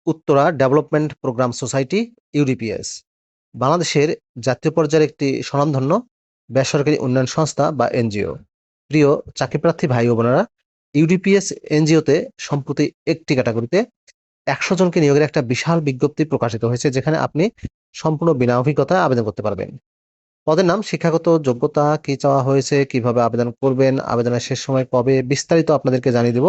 Uttara development programme society UDPS বাংলাদেশের জাতীয় পর্যায়ের একটি স্বনামধন্য বেসরকারি উন্নয়ন সংস্থা বা এনজিও। প্রিয় চাকরিপ্রার্থী ভাই ও বোনেরা, ইউডিপিএস এনজিওতে সম্প্রতি একটি ক্যাটাগরিতে ১০০ জনকে নিয়োগের একটা বিশাল বিজ্ঞপ্তি প্রকাশিত হয়েছে, যেখানে আপনি সম্পূর্ণ বিনা অভিজ্ঞতায় আবেদন করতে পারবেন। পদের নাম, শিক্ষাগত যোগ্যতা, কি চাওয়া হয়েছে, কিভাবে আবেদন করবেন, আবেদনের শেষ সময় কবে, বিস্তারিত আপনাদেরকে জানিয়ে দেব।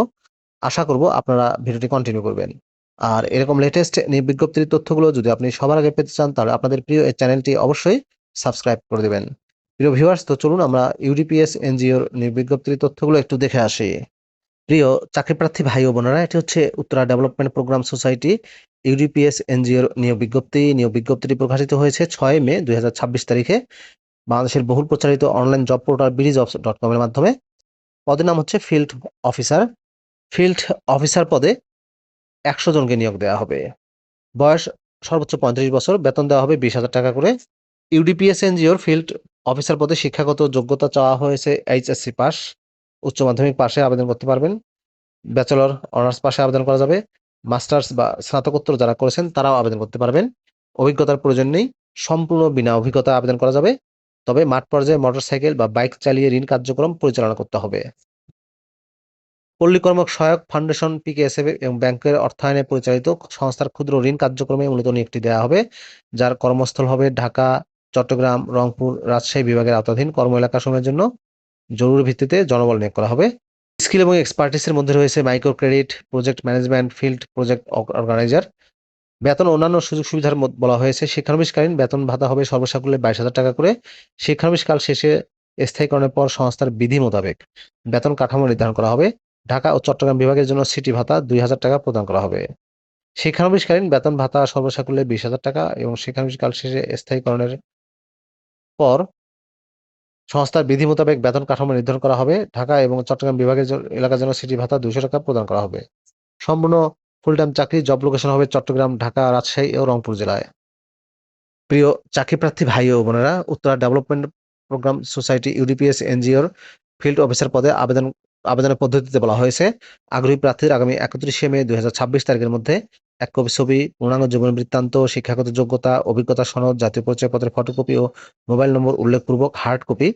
আশা করব আপনারা ভিডিওটি কন্টিনিউ করবেন। আর এরকম লেটেস্ট নিয়োগ বিজ্ঞপ্তির তথ্যগুলো যদি আপনি সবার আগে পেতে চান, তাহলে আপনাদের প্রিয় এই চ্যানেলটি অবশ্যই সাবস্ক্রাইব করে দেবেন। প্রিয় ভিউয়ার্স, তো চলুন আমরা ইউডিপিএস এনজিওর নিয়োগ বিজ্ঞপ্তির তথ্যগুলো একটু দেখে আসি। প্রিয় চাকরিপ্রার্থী ভাই ও বোনেরা, এটি হচ্ছে Uttara development programme society UDPS এনজিওর নিয়োগ বিজ্ঞপ্তি। নিয়োগ বিজ্ঞপ্তিটি প্রকাশিত হয়েছে ৬ মে ২০২৬ তারিখে বাংলাদেশের বহুল প্রচারিত অনলাইন জব পোর্টাল BDjobs.com এর মাধ্যমে। পদের নাম হচ্ছে ফিল্ড অফিসার। ফিল্ড অফিসার পদে ১০০ জনকে নিয়োগ দেওয়া হবে। বয়স সর্বোচ্চ ৩৫ বছর। বেতন দেওয়া হবে ২০,০০০ টাকা করে। ইউডিপিএস এনজিওর ফিল্ড অফিসার পদে শিক্ষাগত যোগ্যতা চাওয়া হয়েছে HSC পাস, উচ্চ মাধ্যমিক পাশে আবেদন করতে পারবেন। ব্যাচেলর অনার্স পাশে আবেদন করা যাবে। মাস্টার্স বা স্নাতকোত্তর যারা করেছেন তারাও আবেদন করতে পারবেন। অভিজ্ঞতার প্রয়োজন নেই, সম্পূর্ণ বিনা অভিজ্ঞতায় আবেদন করা যাবে। তবে মাঠ পর্যায়ে মোটরসাইকেল বা বাইক চালিয়ে ঋণ কার্যক্রম পরিচালনা করতে হবে। পল্লী কর্মক সহায়ক ফাউন্ডেশন PKSF এবং ব্যাংকের অর্থায়নে পরিচালিত সংস্থার ক্ষুদ্র ঋণ কার্যক্রমে মূলত নিয়োগটি দেওয়া হবে, যার কর্মস্থল হবে ঢাকা, চট্টগ্রাম, রংপুর, রাজশাহী বিভাগের আওতাধীন কর্ম এলাকাসমূহের জন্য জরুরি ভিত্তিতে জনবল নিয়োগ করা হবে। স্কিল এবং এক্সপার্টিসের মধ্যে রয়েছে micro credit, project management, field project organiser. বেতন অন্যান্য সুযোগ সুবিধার বলা হয়েছে। শিক্ষানবিশকালীন বেতন ভাতা হবে সর্বসাকুল্যে 22,০০০ টাকা করে। শিক্ষানবিশকাল শেষে স্থায়ীকরণের পর সংস্থার বিধি মোতাবেক বেতন কাঠামো নির্ধারণ করা হবে। ঢাকা ও চট্টগ্রাম বিভাগের জন্য সিটি ভাতা ২,০০০ টাকা প্রদান করা হবে। শিক্ষানবিশকালীন বেতন ভাতা সর্বসাকুল্যে 20,০০০ টাকা এবং শিক্ষানবিশকাল শেষে স্থায়ীকরণের পর সংস্থার বিধি মোতাবেক বেতন কাঠামো নির্ধারণ করা হবে। ঢাকা এবং চট্টগ্রাম বিভাগের এলাকার জন্য সিটি ভাতা ২০০ টাকা প্রদান করা হবে। সম্পূর্ণ ফুল টাইম চাকরি। জব লোকেশন হবে চট্টগ্রাম, ঢাকা, রাজশাহী ও রংপুর জেলায়। প্রিয় চাকরিপ্রার্থী ভাই ও বোনেরা, Uttara development programme society UDPS এনজিওর ফিল্ড অফিসার পদে আবেদনের পদ্ধতিতে বলা হয়েছে, আগ্রহী প্রার্থীদের আগামী ৩১শে মে ২০২৬ তারিখের মধ্যে ১ কপি ছবি, পূর্ণাঙ্গ জীবন বৃত্তান্ত, শিক্ষাগত যোগ্যতা, অভিজ্ঞতা সনদ, জাতীয় পরিচয়পত্রের ফটোকপি ও মোবাইল নম্বর উল্লেখপূর্বক হার্ড কপি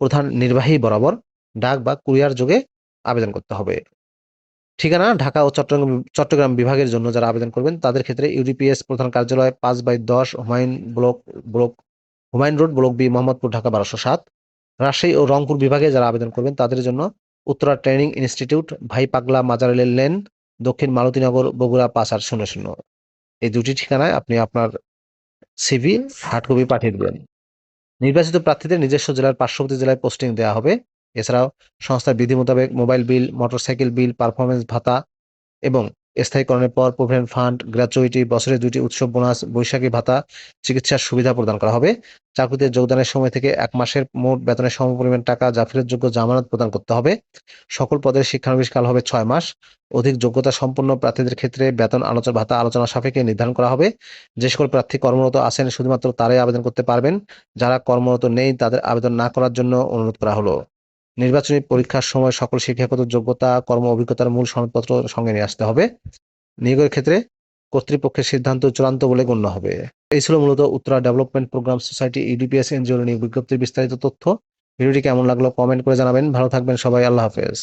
প্রধান নির্বাহী বরাবর ডাক বা কুরিয়ার যোগে আবেদন করতে হবে। ঠিকানা ঢাকা ও চট্টগ্রাম বিভাগের জন্য যারা আবেদন করবেন তাদের ক্ষেত্রে ইউডিপিএস প্রধান কার্যালয় ৫/১০ Humayun road, block B, Mohammadpur, Dhaka ১২০৭। Rajshahi ও রংপুর বিভাগে যারা আবেদন করবেন তাদের জন্য উত্তরা ট্রেনিং ইনস্টিটিউট, ভাই পাগলা মাজার লেন, দক্ষিণ মালতীনগর, বগুড়া ৫৮০০। এই দুটি ঠিকানায় আপনি আপনার সিভি হার্ড কপি পাঠিয়ে দেবেন। নির্বাচিত প্রার্থীদের নিজস্ব জেলার পার্শ্ববর্তী জেলায় পোস্টিং দেওয়া হবে। এছাড়াও সংস্থার বিধি মোতাবেক মোবাইল বিল, মোটরসাইকেল বিল, পারফরমেন্স ভাতা এবং স্থায়ীকরণের পর প্রভিডেন্ট ফান্ড, গ্র্যাচুইটি, বছরে ২টি উৎসব বোনাস, বৈশাখী ভাতা, চিকিৎসার সুবিধা প্রদান করা হবে। চাকরিতে যোগদানের সময় থেকে ১ মাসের মোট বেতনের সমপরিমাণ টাকা যা ফেরতযোগ্য জামানত প্রদান করতে হবে। সকল পদের শিক্ষানবিশকাল হবে ৬ মাস। অধিক যোগ্যতা সম্পন্ন প্রার্থীদের ক্ষেত্রে বেতন ভাতা আলোচনা সাপেক্ষে নির্ধারণ করা হবে। যে সকল প্রার্থী কর্মরত আছেন শুধুমাত্র তারাই আবেদন করতে পারবেন। যারা কর্মরত নেই তাদের আবেদন না করার জন্য অনুরোধ করা হলো। নির্বাচনী পরীক্ষার সময় সকল শিক্ষাগত যোগ্যতা, কর্ম অভিজ্ঞতার মূল সনদপত্র সঙ্গে নিয়ে আসতে হবে। নিয়োগের ক্ষেত্রে কর্তৃপক্ষের সিদ্ধান্ত চূড়ান্ত বলে গণ্য হবে। এই ছিল মূলত Uttara development programme society UDPS এনজিওর নিয়োগ বিজ্ঞপ্তির বিস্তারিত তথ্য। ভিডিওটি কেমন লাগলো কমেন্ট করে জানাবেন। ভালো থাকবেন সবাই। আল্লাহ হাফেজ।